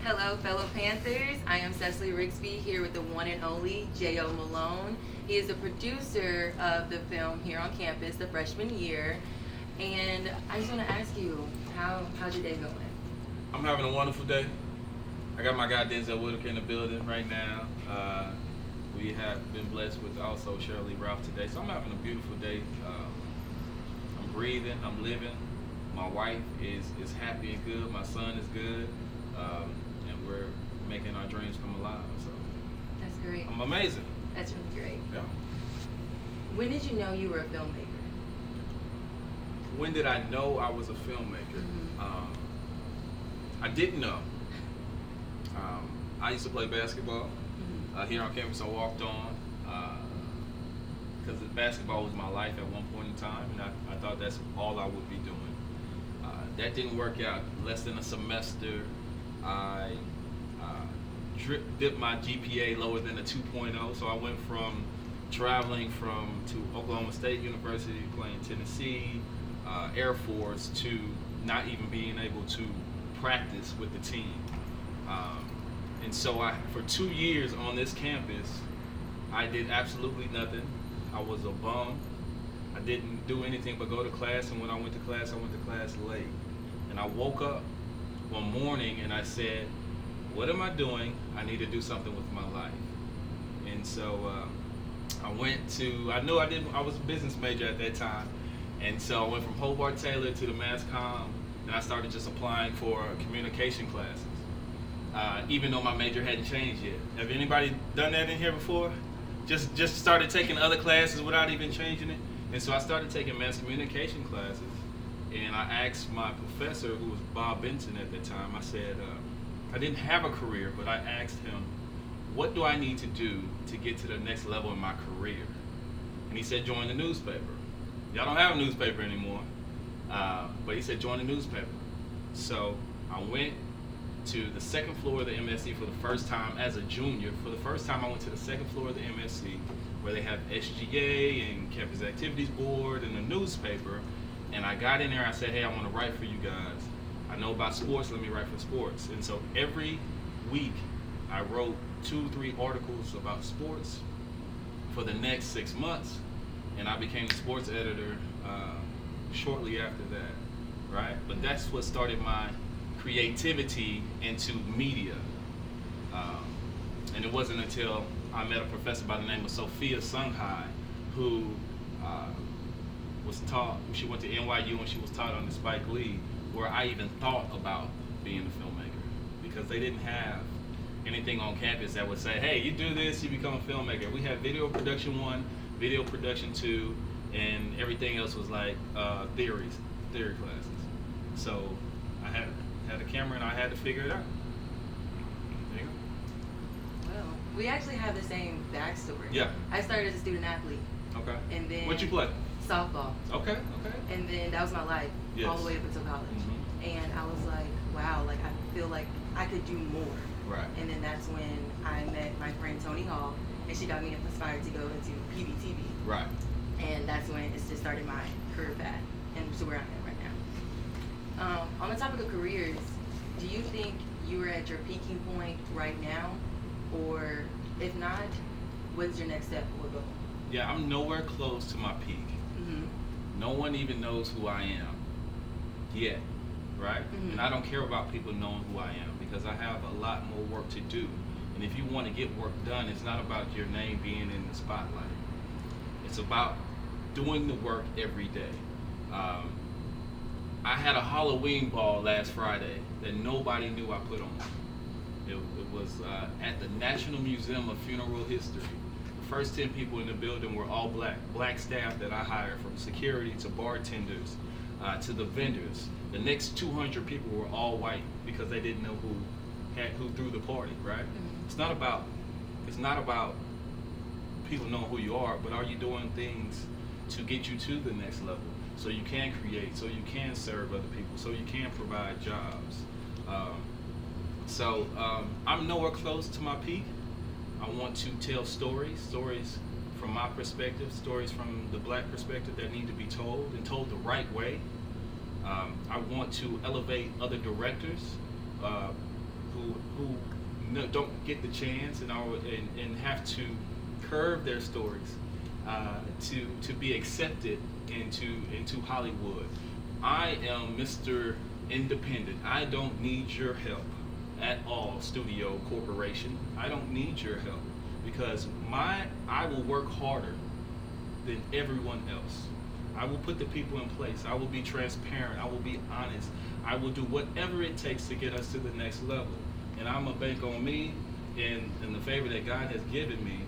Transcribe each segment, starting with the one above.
Hello, fellow Panthers. I am Sesily here with the one and only J.O. Malone. He is the producer of the film here on campus, the freshman year. And I just want to ask you, how's your day going? I'm having a wonderful day. I got my guy Denzel Whitaker in the building right now. We have been blessed with also Shirley Ralph today, so I'm having a beautiful day. I'm breathing, I'm living. My wife is happy and good. My son is good, and we're making our dreams come alive. So That's great. I'm amazing. That's really great. Yeah. When did you know you were a filmmaker? When did I know I was a filmmaker? Mm-hmm. I didn't know. I used to play basketball. Here on campus, I walked on because basketball was my life at one point in time, and I thought that's all I would be doing. That didn't work out. Less than a semester, I dipped my GPA lower than a 2.0, so I went from traveling to Oklahoma State University, playing Tennessee, Air Force, to not even being able to practice with the team. And so for 2 years on this campus, I did absolutely nothing. I was a bum. I didn't do anything but go to class, and when I went to class late. And I woke up one morning and I said, what am I doing? I need to do something with my life. And so I was a business major at that time. And so I went from Hobart Taylor to the Mass Comm, and I started just applying for communication classes. Even though my major hadn't changed yet. Have anybody done that in here before? Just started taking other classes without even changing it. And so I started taking mass communication classes, and I asked my professor, who was Bob Benson at the time, I said, I didn't have a career, but I asked him, what do I need to do to get to the next level in my career? And he said, join the newspaper. Y'all don't have a newspaper anymore, but he said, join the newspaper. So I went to the second floor of the MSC for the first time as a junior. For the first time, I went to the second floor of the MSC, where they have SGA and Campus Activities Board and a newspaper. And I got in there, I said, hey, I want to write for you guys. I know about sports, let me write for sports. And so every week, I wrote 2-3 articles about sports for the next 6 months. And I became the sports editor shortly after that, right? But that's what started my creativity into media. And it wasn't until I met a professor by the name of Sophia Sunghai, who was taught, she went to NYU and she was taught under Spike Lee, where I even thought about being a filmmaker, because they didn't have anything on campus that would say, hey, you do this, you become a filmmaker. We had video production 1, video production 2, and everything else was like theory classes. So I had a camera and I had to figure it out. There you go. Well, we actually have the same backstory. Yeah. I started as a student athlete. Okay. And then What'd you play? softball. Okay. And then that was my life, Yes. all the way up until college. Mm-hmm. And I was like, wow, like I feel like I could do more. Right. And then that's when I met my friend Tony Hall, and she got me inspired to go into PVAMU-TV. Right. And that's when it's just started my career path, and to where I'm at right now. On the topic of careers, do you think you are at your peaking point right now? Or if not, what's your next step or goal? Yeah, I'm nowhere close to my peak. Mm-hmm. No one even knows who I am yet, right? Mm-hmm. And I don't care about people knowing who I am, because I have a lot more work to do. And if you want to get work done, it's not about your name being in the spotlight. It's about doing the work every day. I had a Halloween ball last Friday that nobody knew I put on. It was at the National Museum of Funeral History. The first 10 people in the building were all black staff that I hired, from security to bartenders to the vendors. The next 200 people were all white, because they didn't know who threw the party, right? Mm-hmm. It's not about people knowing who you are, but are you doing things to get you to the next level, so you can create, so you can serve other people, so you can provide jobs. I'm nowhere close to my peak. I want to tell stories from my perspective, stories from the black perspective that need to be told, and told the right way. I want to elevate other directors don't get the chance and have to curve their stories to be accepted into Hollywood. I am Mr. Independent. I don't need your help at all, studio corporation. I don't need your help because I will work harder than everyone else. I will put the people in place. I will be transparent. I will be honest. I will do whatever it takes to get us to the next level. And I'm gonna bank on me and the favor that God has given me,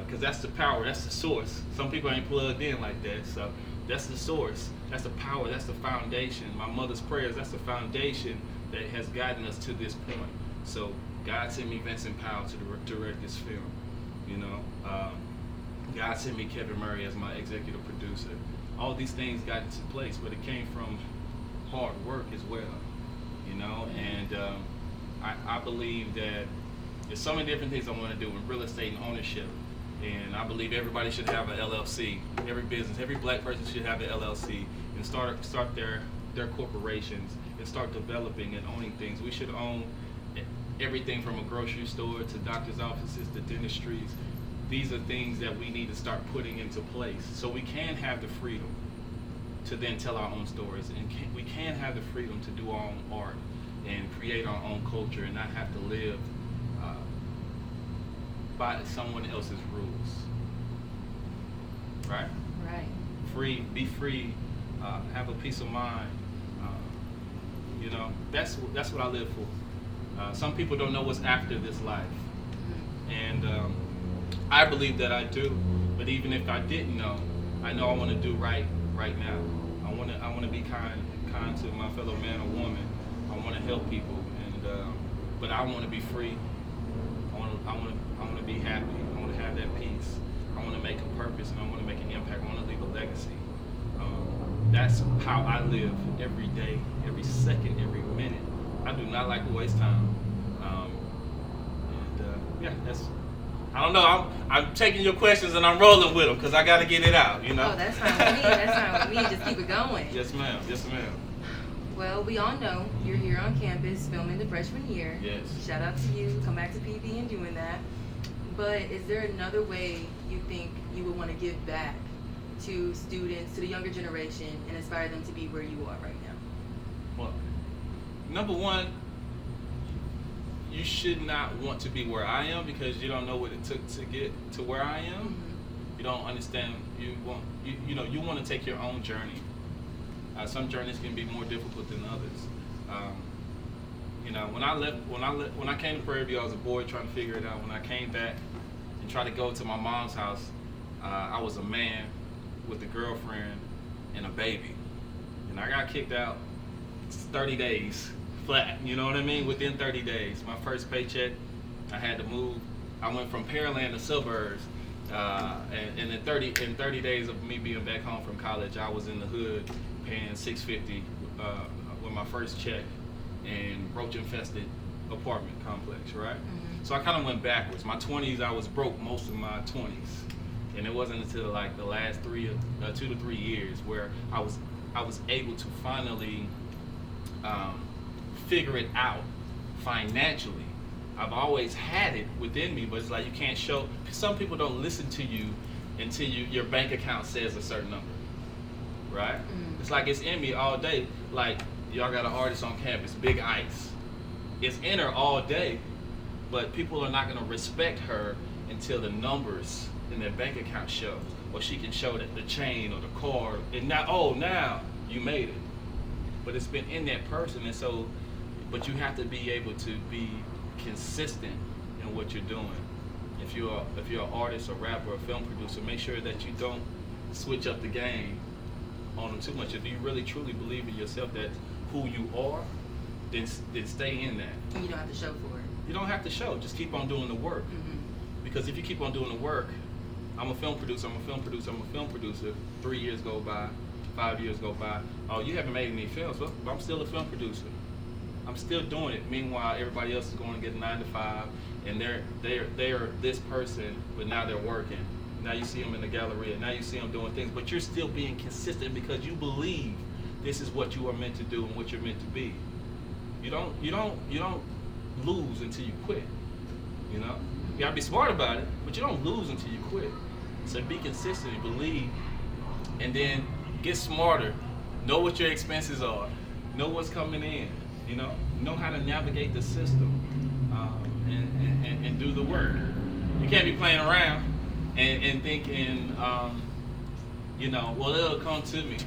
because that's the power, that's the source. Some people ain't plugged in like that, so that's the source, that's the power, that's the foundation. My mother's prayers, that's the foundation that has gotten us to this point. So God sent me Vincent Powell to direct this film. You know, God sent me Kevin Murray as my executive producer. All these things got into place, but it came from hard work as well. You know, and I believe that there's so many different things I want to do in real estate and ownership. And I believe everybody should have an LLC. Every business, every black person should have an LLC and start their corporations and start developing and owning things. We should own everything from a grocery store to doctor's offices to dentistries. These are things that we need to start putting into place so we can have the freedom to then tell our own stories, and we can have the freedom to do our own art and create our own culture and not have to live by someone else's rules. Right? Right. Free, be free, have a peace of mind. You know, that's what I live for. Some people don't know what's after this life, and I believe that I do. But even if I didn't know, I know I want to do right now. I want to be kind to my fellow man or woman. I want to help people, and but I want to be free. I want to be happy. I want to have that peace. I want to make a purpose, and I want to make an impact. I want to leave a legacy. That's how I live every day, every second, every minute. I do not like to waste time. Yeah, that's. I don't know. I'm taking your questions and I'm rolling with them because I got to get it out. You know. Oh, that's fine with me. That's fine with me. Just keep it going. Yes, ma'am. Yes, ma'am. Well, we all know you're here on campus filming the freshman year. Yes. Shout out to you. Come back to PV and doing that. But is there another way you think you would want to give back to students, to the younger generation, and inspire them to be where you are right now? Well, number one, you should not want to be where I am because you don't know what it took to get to where I am. Mm-hmm. You don't understand. You want to take your own journey. Some journeys can be more difficult than others. You know, when I came to Prairie View, I was a boy trying to figure it out. When I came back and tried to go to my mom's house, I was a man with a girlfriend and a baby, and I got kicked out 30 days flat. You know what I mean? Within 30 days, my first paycheck, I had to move. I went from Pearland to suburbs, and in 30 days of me being back home from college, I was in the hood paying $650 with my first check in roach infested apartment complex, right? Mm-hmm. So I kind of went backwards. My 20s, I was broke most of my 20s, and it wasn't until like the last 2 to 3 years where I was able to finally figure it out financially. I've always had it within me, but it's like you can't show. Some people don't listen to you until your bank account says a certain number, right? Mm. It's like it's in me all day. Like y'all got an artist on campus, Big Ice. It's in her all day, but people are not gonna respect her until the numbers in their bank account show, or she can show that the chain or the car, and now you made it. But it's been in that person, and so, but you have to be able to be consistent in what you're doing. If you're an artist, a rapper, a film producer, make sure that you don't switch up the game on them too much. If you really truly believe in yourself, that who you are, then stay in that. And you don't have to show for it. You don't have to show. Just keep on doing the work. Mm-hmm. Because if you keep on doing the work, I'm a film producer. 3 years go by, 5 years go by. Oh, you haven't made any films. Well, I'm still a film producer. I'm still doing it. Meanwhile, everybody else is going to get a 9 to 5, and they're this person, but now they're working. Now you see them in the Galleria. Now you see them doing things, but you're still being consistent because you believe this is what you are meant to do and what you're meant to be. You don't lose until you quit. You know, you gotta be smart about it, but you don't lose until you quit. So be consistent and believe, and then get smarter. Know what your expenses are. Know what's coming in. You know how to navigate the system, and do the work. You can't be playing around and thinking, well, it'll come to me,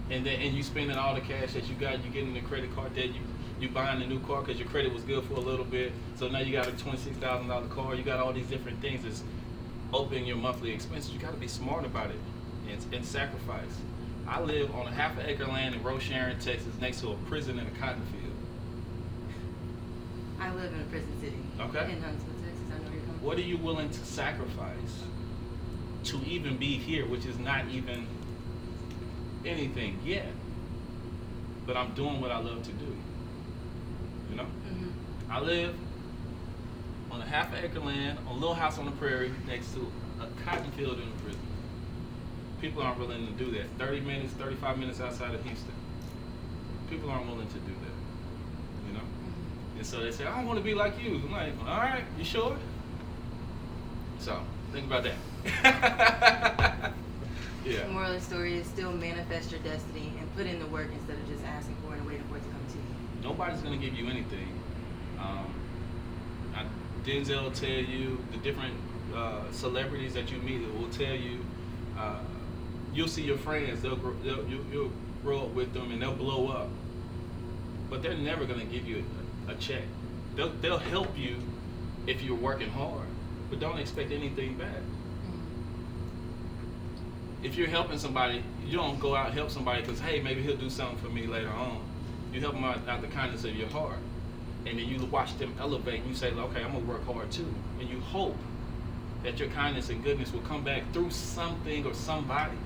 and you spending all the cash that you got. You getting the credit card debt. You buying a new car because your credit was good for a little bit. So now you got a $26,000 car. You got all these different things that's opening your monthly expenses. You got to be smart about it and sacrifice. I live on a half an acre land in Roche-Sharon, Texas, next to a prison and a cotton field. I live in a prison city. Okay. In Huntsville, Texas. I know where you're coming from. What are you willing to sacrifice to even be here, which is not even anything yet? But I'm doing what I love to do. You know? Mm-hmm. I live on a half an acre land, on a little house on the prairie, next to a cotton field in a prison. People aren't willing to do that. 30 minutes, 35 minutes outside of Houston. People aren't willing to do that. You know? Mm-hmm. And so they say, I don't want to be like you. I'm like, all right, you sure? So, think about that. Yeah. The moral of the story is still manifest your destiny and put in the work instead of just asking for it and waiting for it to come to you. Nobody's going to give you anything. Denzel will tell you, the different celebrities that you meet will tell you, you'll see your friends, you'll grow up with them and they'll blow up. But they're never going to give you a check. They'll help you if you're working hard, but don't expect anything back. If you're helping somebody, you don't go out and help somebody because, hey, maybe he'll do something for me later on. You help them out the kindness of your heart. And then you watch them elevate and you say, okay, I'm going to work hard too. And you hope that your kindness and goodness will come back through something or somebody.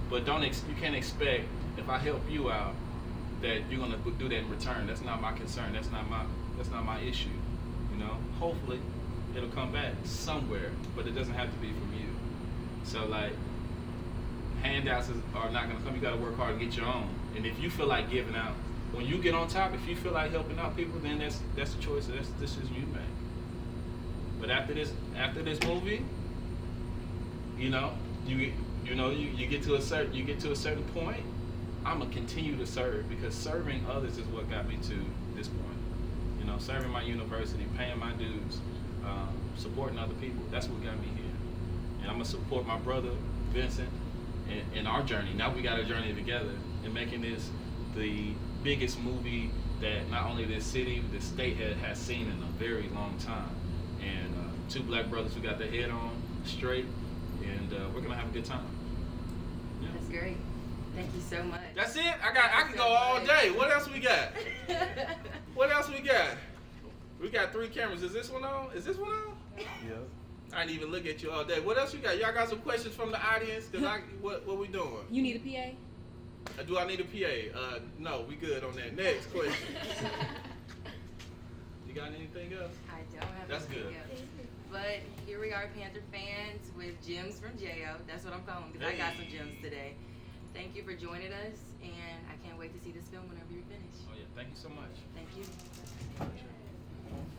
But you can't expect, if I help you out, that you're going to do that in return. That's not my concern. That's not my issue. You know, hopefully it'll come back somewhere, but it doesn't have to be from you. So like, handouts are not going to come. You got to work hard to get your own. And if you feel like giving out, when you get on top, if you feel like helping out people, then that's the choice. That's the decision you make. But after this movie, you get to a certain point. I'm gonna continue to serve because serving others is what got me to this point. You know, serving my university, paying my dues, supporting other people. That's what got me here. And I'm gonna support my brother Vincent in our journey. Now we got a journey together in making this the biggest movie that not only this city, this state has seen in a very long time. And two black brothers who got their head on straight, and we're gonna have a good time. Yeah. That's great. Thank you so much. That's it? I can go all day. What else we got? What else we got? We got 3 cameras. Is this one on? Yeah. I didn't even look at you all day. What else you got? Y'all got some questions from the audience? What we doing? You need a PA? Do I need a PA? No, we good on that. Next question. You got anything else? I don't have That's anything good. else. But here we are, Panther fans, with gems from J.O. That's what I'm calling because I got some gems today. Thank you for joining us, and I can't wait to see this film whenever you're finished. Oh yeah, thank you so much. Thank you.